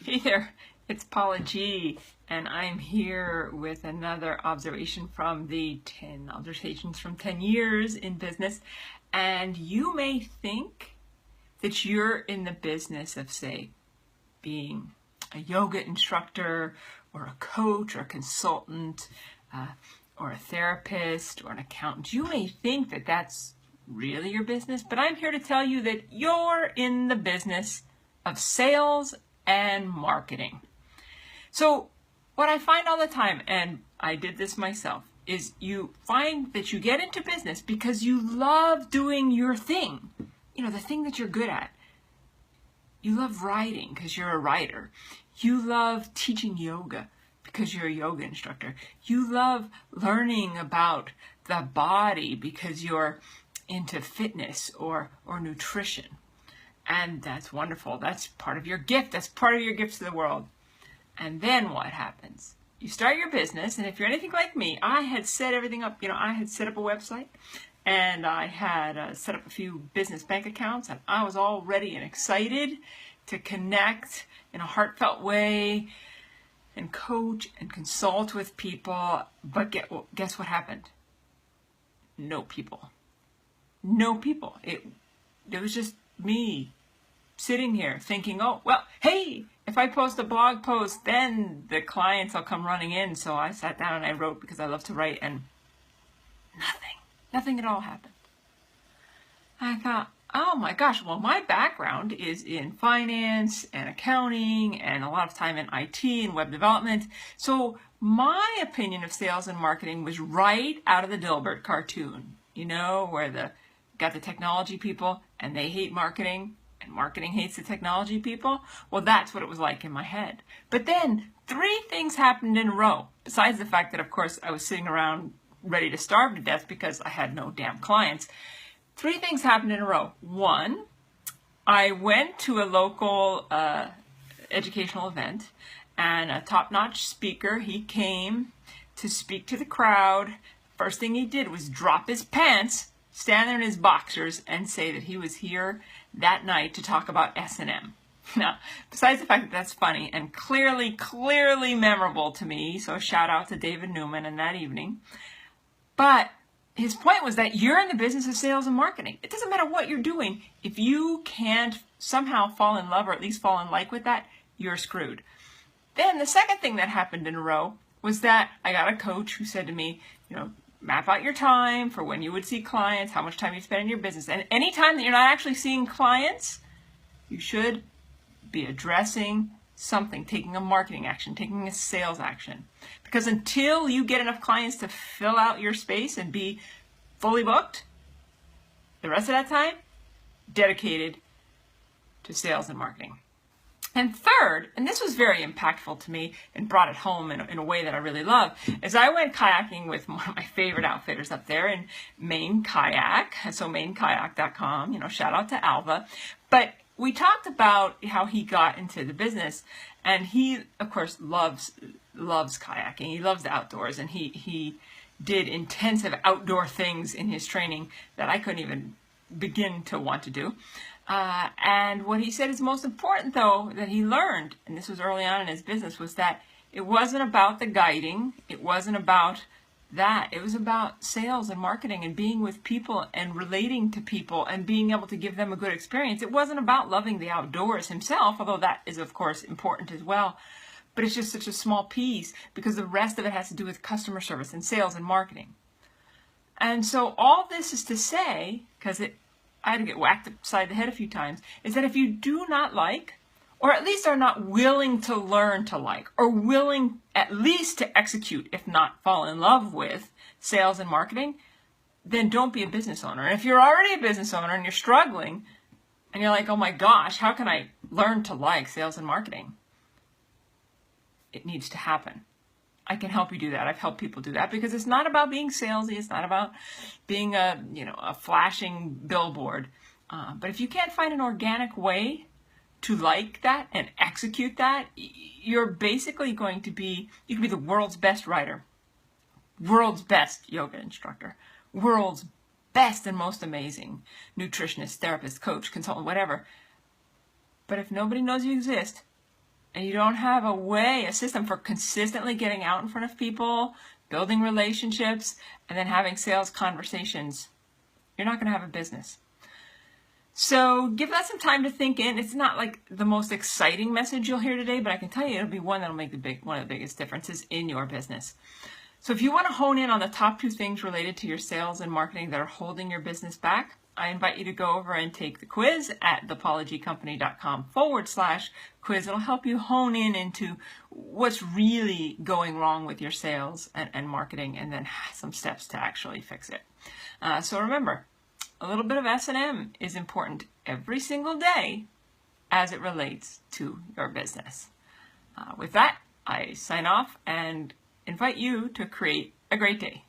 Hey there, it's Paula G, and I'm here with another observation from the 10 observations from 10 years in business. And you may think that you're in the business of, say, being a yoga instructor or a coach or a consultant or a therapist or an accountant. You may think that that's really your business, but I'm here to tell you that you're in the business of sales and marketing. So what I find all the time, and I did this myself, is you find that you get into business because you love doing your thing, the thing that you're good at. You love writing because you're a writer. You love teaching yoga because you're a yoga instructor. You love learning about the body because you're into fitness or nutrition. And that's wonderful. That's part of your gift. That's part of your gift to the world. And then what happens? You start your business, and if you're anything like me, I had set everything up. I had set up a website, and I had set up a few business bank accounts, and I was all ready and excited to connect in a heartfelt way and coach and consult with people. But guess what happened? No people. No people. It was just me sitting here thinking, oh, well, hey, if I post a blog post, then the clients will come running in. So I sat down and I wrote because I love to write, and nothing at all happened. I thought, oh my gosh, well, my background is in finance and accounting and a lot of time in IT and web development. So my opinion of sales and marketing was right out of the Dilbert cartoon, where got the technology people and they hate marketing and marketing hates the technology people. Well, that's what it was like in my head. But then 3 things happened in a row, besides the fact that, of course, I was sitting around ready to starve to death because I had no damn clients. 3 things happened in a row. 1, I went to a local educational event, and a top-notch speaker, he came to speak to the crowd. First thing he did was drop his pants, stand there in his boxers, and say that he was here that night to talk about S&M. Now, besides the fact that that's funny and clearly memorable to me, so shout out to David Newman in that evening, but his point was that you're in the business of sales and marketing. It doesn't matter what you're doing. If you can't somehow fall in love or at least fall in like with that, you're screwed. Then the second thing that happened in a row was that I got a coach who said to me, map out your time for when you would see clients, how much time you spend in your business. And any time that you're not actually seeing clients, you should be addressing something, taking a marketing action, taking a sales action. Because until you get enough clients to fill out your space and be fully booked, the rest of that time, dedicated to sales and marketing. And third, and this was very impactful to me and brought it home in a way that I really love, is I went kayaking with one of my favorite outfitters up there in Maine Kayak, so mainekayak.com, shout out to Alva. But we talked about how he got into the business, and he, of course, loves kayaking. He loves the outdoors, and he did intensive outdoor things in his training that I couldn't even begin to want to do. And what he said is most important, though, that he learned, and this was early on in his business, was that it wasn't about the guiding. It wasn't about that. It was about sales and marketing and being with people and relating to people and being able to give them a good experience. It wasn't about loving the outdoors himself, although that is, of course, important as well. But it's just such a small piece because the rest of it has to do with customer service and sales and marketing. And so all this is to say, because I had to get whacked upside the head a few times, is that if you do not like, or at least are not willing to learn to like, or willing at least to execute, if not fall in love with, sales and marketing, then don't be a business owner. And if you're already a business owner and you're struggling, and you're like, oh my gosh, how can I learn to like sales and marketing? It needs to happen. I can help you do that. I've helped people do that because it's not about being salesy. It's not about being a flashing billboard. But if you can't find an organic way to like that and execute that, you're basically going to be, you can be the world's best writer, world's best yoga instructor, world's best and most amazing nutritionist, therapist, coach, consultant, whatever. But if nobody knows you exist, and you don't have a system for consistently getting out in front of people, building relationships, and then having sales conversations, you're not going to have a business. So give that some time to think in. It's not like the most exciting message you'll hear today, but I can tell you it'll be one that'll make one of the biggest differences in your business. So if you want to hone in on the top 2 things related to your sales and marketing that are holding your business back, I invite you to go over and take the quiz at thepologycompany.com/quiz. It'll help you hone in into what's really going wrong with your sales and marketing, and then some steps to actually fix it. So remember, a little bit of S&M is important every single day as it relates to your business. With that, I sign off and invite you to create a great day.